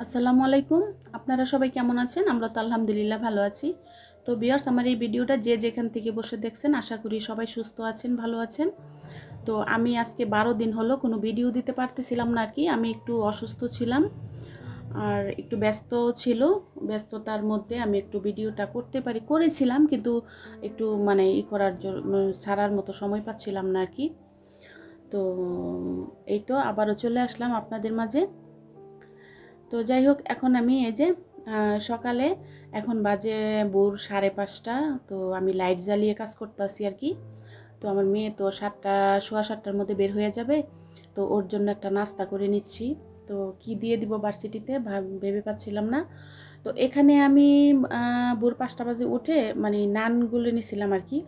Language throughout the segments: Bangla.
আসসালামু আলাইকুম। আপনারা সবাই কেমন আছেন? আমরা তো আলহামদুলিল্লাহ ভালো আছি। তো ভিউয়ার্স, আমার এই ভিডিওটা যে যেখান থেকে বসে দেখছেন আশা করি সবাই সুস্থ আছেন, ভালো আছেন। তো আমি আজকে 12 দিন হলো কোনো ভিডিও দিতে পারতেছিলাম না আর কি। আমি একটু অসুস্থ ছিলাম আর একটু ব্যস্ত ছিল। ব্যস্ততার মধ্যে আমি একটু ভিডিওটা করেছিলাম, কিন্তু একটু মানে করার জন্য ছাড়ার মতো সময় পাচ্ছিলাম না আর কি। তো এই তো আবারও চলে আসলাম আপনাদের মাঝে। তো যাই হোক, এখন আমি এই যে সকালে এখন বাজে ভোর 5:30। তো আমি লাইট জ্বালিয়ে কাজ করতেছি আর কি। তো আমার মেয়ে তো 7টা সোয়া 7টার মধ্যে বের হয়ে যাবে। তো ওর জন্য একটা নাস্তা করে নিচ্ছি। তো কি দিয়ে দিব ভার্সিটিতে ভেবে পাচ্ছিলাম না। তো এখানে আমি ভোর 5টা বাজে উঠে মানে নানগুলো নিছিলাম আর কি।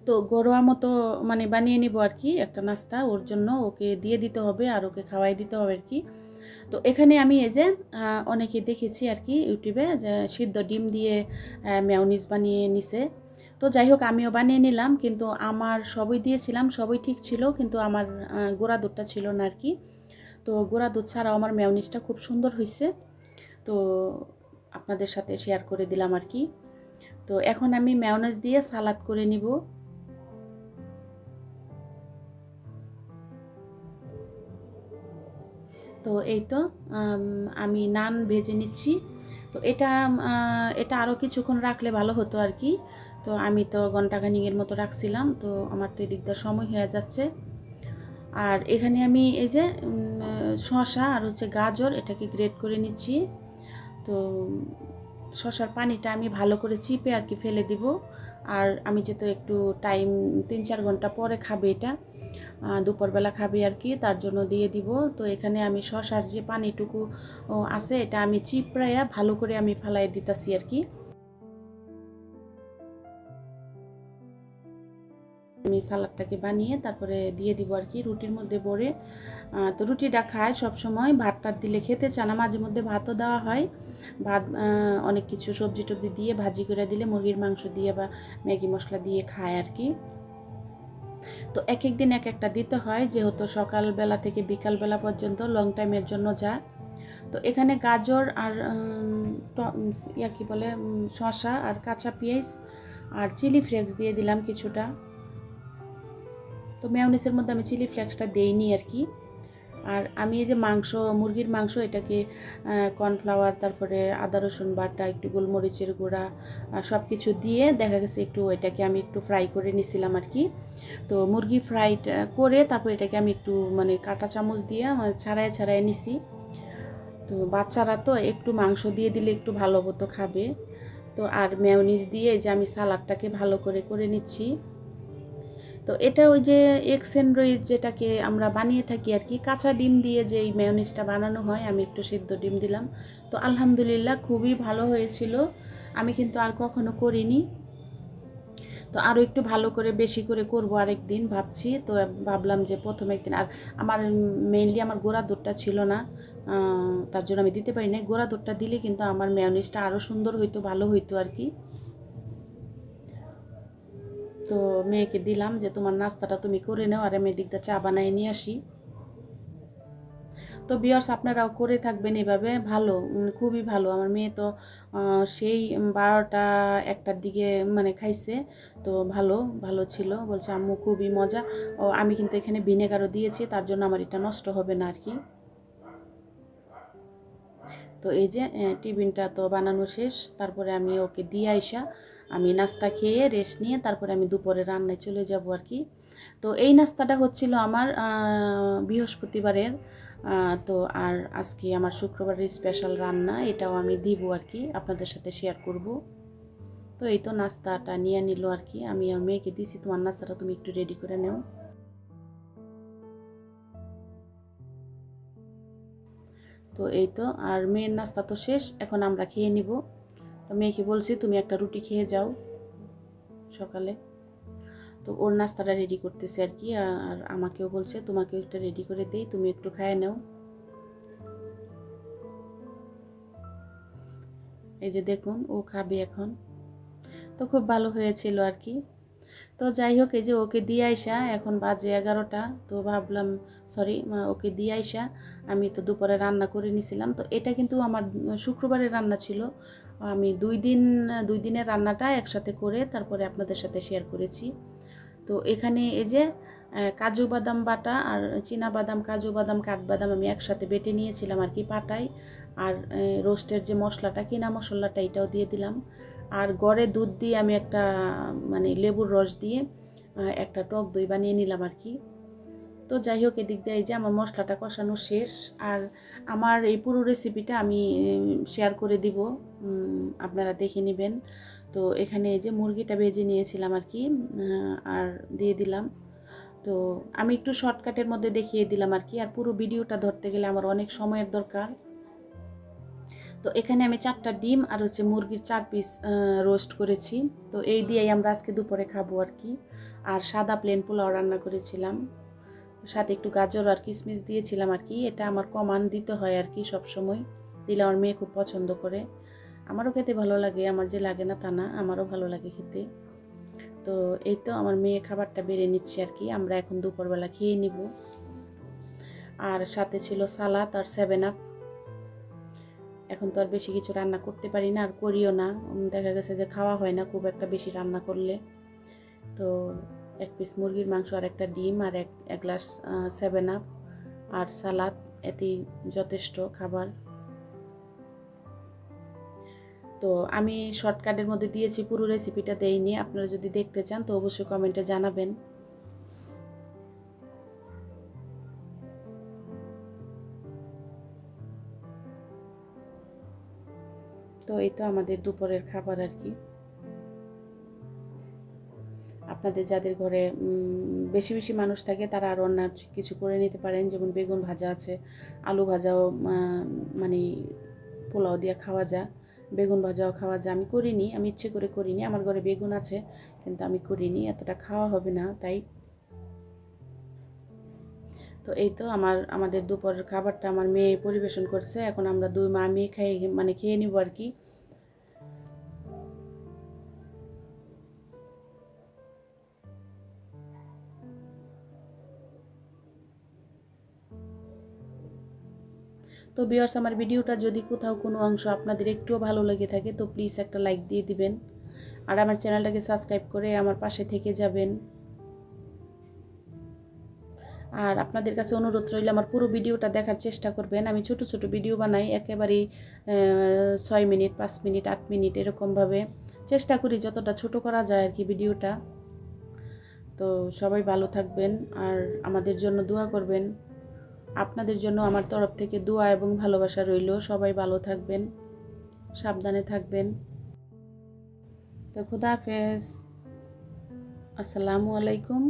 তো ঘরোয়া মতো মানে বানিয়ে নিব আর কি একটা নাস্তা, ওর জন্য ওকে দিয়ে দিতে হবে আর ওকে খাওয়াই দিতে হবে আর কি। তো এখানে আমি এই যে অনেকে দেখেছি আর কি ইউটিউবে যে সিদ্ধ ডিম দিয়ে মেয়োনিজ বানিয়ে নিছে। তো যাই হোক, আমিও বানিয়ে নিলাম, কিন্তু আমার সবই দিয়েছিলাম, সবই ঠিক ছিল, কিন্তু আমার গুঁড়া দুধটা ছিল না আর কি। তো গুঁড়া দুধ ছাড়াও আমার মেয়োনিজটা খুব সুন্দর হয়েছে। তো আপনাদের সাথে শেয়ার করে দিলাম আর কি। তো এখন আমি মেয়োনিজ দিয়ে সালাদ করে নিব। তো এই তো আমি নান ভেজে নিচ্ছি। তো এটা আরও কিছুক্ষণ রাখলে ভালো হতো আর কি। তো আমি তো ঘন্টাখানিকের মতো রাখছিলাম, তো আমার তো এদিকটার সময় হয়ে যাচ্ছে। আর এখানে আমি এই যে শসা আর হচ্ছে গাজর এটাকে গ্রেট করে নিচ্ছি। তো শসার পানিটা আমি ভালো করে চিপে আর কি ফেলে দিব। আর আমি যেহেতু একটু টাইম 3-4 ঘন্টা পরে খাবে এটা, দুপুরবেলা খাবে আর কি, তার জন্য দিয়ে দিব। তো এখানে আমি শসার যে পানিটুকু আছে এটা আমি চিপড়াইয়া ভালো করে আমি ফালাই দিতেছি আর কি। আমি সালাডটাকে বানিয়ে তারপরে দিয়ে দিব আর কি রুটির মধ্যে ভরে। তো রুটিটা খায় সব সময়, ভাতটা দিলে খেতে চায় না। মাঝে মধ্যে ভাতও দেওয়া হয়, ভাত অনেক কিছু সবজি টবজি দিয়ে ভাজি করে দিলে, মুরগির মাংস দিয়ে বা ম্যাগি মশলা দিয়ে খায় আর কি। তো এক এক দিন এক একটা দিতে হয়, যেহেতু সকালবেলা থেকে বিকালবেলা পর্যন্ত লং টাইমের জন্য যা। তো এখানে গাজর আর কি বলে শসা আর কাঁচা পেঁয়াজ আর চিলি ফ্লেক্স দিয়ে দিলাম কিছুটা। তো মেয়োনিজের মধ্যে আমি চিলি ফ্লেক্সটা দেইনি আর কি। আর আমি এই যে মুরগির মাংস এটাকে কর্নফ্লাওয়ার, তারপরে আদা রসুন বাটা, একটু গোলমরিচের গুঁড়া সব কিছু দিয়ে দেখা গেছে একটু এটাকে আমি একটু ফ্রাই করে নিছিলাম আর কি। তো মুরগি ফ্রাইড করে তারপর এটাকে আমি একটু মানে কাঁটা চামচ দিয়ে ছাড়াই ছাড়াই নিছি। তো বাচ্চারা তো একটু মাংস দিয়ে দিলে একটু ভালো মতো খাবে। তো আর মেয়োনিজ দিয়ে যে আমি সালাডটাকে ভালো করে করে নিচ্ছি। তো এটা ওই যে এগ স্যান্ডউইচ যেটাকে আমরা বানিয়ে থাকি আর কি, কাঁচা ডিম দিয়ে যে এই মেয়োনিজটা বানানো হয়, আমি একটু সিদ্ধ ডিম দিলাম। তো আলহামদুলিল্লাহ খুবই ভালো হয়েছিল। আমি কিন্তু আর কখনো করিনি। তো আরও একটু ভালো করে বেশি করে করবো আরেকদিন ভাবছি। তো ভাবলাম যে প্রথম একদিন, আর আমার মেইনলি আমার গোড়া দুধটা ছিল না, তার জন্য আমি দিতে পারি না। গোড়া দুধটা দিলে কিন্তু আমার মেয়োনিজটা আরও সুন্দর হইতো, ভালো হইতো আর কি। তো মেয়েকে দিলাম যে তোমার নাস্তাটা তুমি করে নাও, আর আমি এদিকটা চা বানাই নিয়ে আসি। তো ভিউয়ার্স, আপনারাও করে থাকবেন এভাবে, ভালো খুবই ভালো। আমার মেয়ে তো সেই 12টা 1টার দিকে মানে খাইছে। তো ভালো ভালো ছিল, বলছে আম্মু খুবই মজা। ও আমি কিন্তু এখানে ভিনেগারও দিয়েছি, তার জন্য আমার এটা নষ্ট হবে না আর কি। তো এই যে টিফিনটা তো বানানো শেষ, তারপরে আমি ওকে দিয়ে আইসা আমি নাস্তা খেয়ে রেস্ট নিয়ে তারপরে আমি দুপুরে রান্নায় চলে যাব আর কি। তো এই নাস্তাটা হচ্ছিল আমার বৃহস্পতিবারের। তো আর আজকে আমার শুক্রবারের স্পেশাল রান্না, এটাও আমি দিব আর কি, আপনাদের সাথে শেয়ার করব। তো এই তো নাস্তাটা নিয়ে নিল আর কি। আমি আর মেয়েকে দিছি, তোমার নাস্তাটা তুমি একটু রেডি করে নাও। তো এই তো, আর মেয়ের নাস্তা তো শেষ, এখন আমরা খেয়ে নিব। তো মেয়েকে বলছি তুমি একটা রুটি খেয়ে যাও সকালে। তো ওর নাস্তাটা রেডি করতেছে আর কি। আর আমাকেও বলছে তোমাকেও একটা রেডি করে দেই, তুমি একটু খায় নাও। এই যে দেখুন ও খাবে এখন। তো খুব ভালো হয়েছিল আর কি। তো তো যাই হোক, এই যে ওকে দিয়ে আইসা এখন বাজে 11টা, তো ভাবলাম সরি, ওকে দিয়ে আইসা আমি তো দুপুরে রান্না করে নিয়েছিলাম। তো এটা কিন্তু আমার শুক্রবারের রান্না ছিল। আমি 2 দিনের রান্নাটা একসাথে করে তারপরে আপনাদের সাথে শেয়ার করেছি। তো এখানে এই যে কাজু বাদাম বাটা আর চীনা বাদাম, কাজু বাদাম, কাঠবাদাম আমি একসাথে বেটে নিয়েছিলাম আর কি পাটায়। আর রোস্টের যে মশলাটা, কিনা মশলাটা, এটাও দিয়ে দিলাম। আর গড়ে দুধ দিয়ে আমি একটা মানে লেবুর রস দিয়ে একটা টক দই বানিয়ে নিলাম আর কি। তো যাই হোক, এদিক দিয়ে এই যে আমার মশলাটা কষানো শেষ। আর আমার এই পুরো রেসিপিটা আমি শেয়ার করে দিব, আপনারা দেখে নেবেন। তো এখানে এই যে মুরগিটা ভেজে নিয়েছিলাম আর কি, আর দিয়ে দিলাম। তো আমি একটু শর্টকাটের মধ্যে দেখিয়ে দিলাম আর কি, আর পুরো ভিডিওটা ধরতে গেলে আমার অনেক সময়ের দরকার। তো এখানে আমি 4টা ডিম আর হচ্ছে মুরগির 4 পিস রোস্ট করেছি। তো এই দিয়েই আমরা আজকে দুপুরে খাবো আর কি। আর সাদা প্লেন পোলাও রান্না করেছিলাম, সাথে একটু গাজর আর কিশমিশ দিয়েছিলাম আর কি। এটা আমার কমান দিতে হয় আর কি, সবসময় দিলে আমার মেয়ে খুব পছন্দ করে। আমারও খেতে ভালো লাগে, আমার যে লাগে না তা না, আমারও ভালো লাগে খেতে। তো এই তো আমার মেয়ে খাবারটা বেড়ে নিচ্ছে আর কি, আমরা এখন দুপুরবেলা খেয়ে নিব। আর সাথে ছিল সালাদ আর 7 আপ। এখন তো আর বেশি কিছু রান্না করতে পারি না, আর করিও না, দেখা গেছে যে খাওয়া হয় না খুব একটা বেশি রান্না করলে। তো 1 পিস মুরগির মাংস আর একটা ডিম আর এক গ্লাস 7 আপ আর সালাদ, এতেই যথেষ্ট খাবার। তো আমি শর্টকাটের মধ্যে দিয়েছি, পুরো রেসিপিটা দেইনি। আপনারা যদি দেখতে চান তো অবশ্যই কমেন্টে জানাবেন। তো এই তো আমাদের দুপুরের খাবার আর কি। আপনাদের যাদের ঘরে বেশি বেশি মানুষ থাকে তারা আরও অন্য কিছু করে নিতে পারেন, যেমন বেগুন ভাজা আছে, আলু ভাজাও মানে পোলাও দিয়ে খাওয়া যায়, বেগুন ভাজাও খাওয়া যায়। আমি করিনি, আমি ইচ্ছে করে করিনি, আমার ঘরে বেগুন আছে কিন্তু আমি করিনি, এতটা খাওয়া হবে না তাই। তো এই তো আমাদের দুপুরের খাবারটা আমার মেয়ে পরিবেশন করছে, এখন আমরা 2 মা মেয়ে খেয়ে নিব আর কি। তো ভিউয়ার্স, আমার ভিডিওটা যদি কোথাও কোনো অংশ আপনাদের একটুও ভালো লেগে থাকে তো প্লিজ একটা লাইক দিয়ে দিবেন, আর আমার চ্যানেলটাকে সাবস্ক্রাইব করে আমার পাশে থেকে যাবেন। আর আপনাদের কাছে অনুরোধ রইল আমার পুরো ভিডিওটা দেখার চেষ্টা করবেন। আমি ছোট ছোট ভিডিও বানাই, একেবারেই 6 মিনিট, 5 মিনিট, 8 মিনিট এরকমভাবে চেষ্টা করি যতটা ছোট করা যায় আর কি ভিডিওটা। তো সবাই ভালো থাকবেন আর আমাদের জন্য দোয়া করবেন। আপনাদের জন্য আমার তরফ থেকে দোয়া এবং ভালোবাসা রইল। সবাই ভালো থাকবেন, সাবধানে থাকবেন। তো খুদা হাফেজ, আসসালামু আলাইকুম।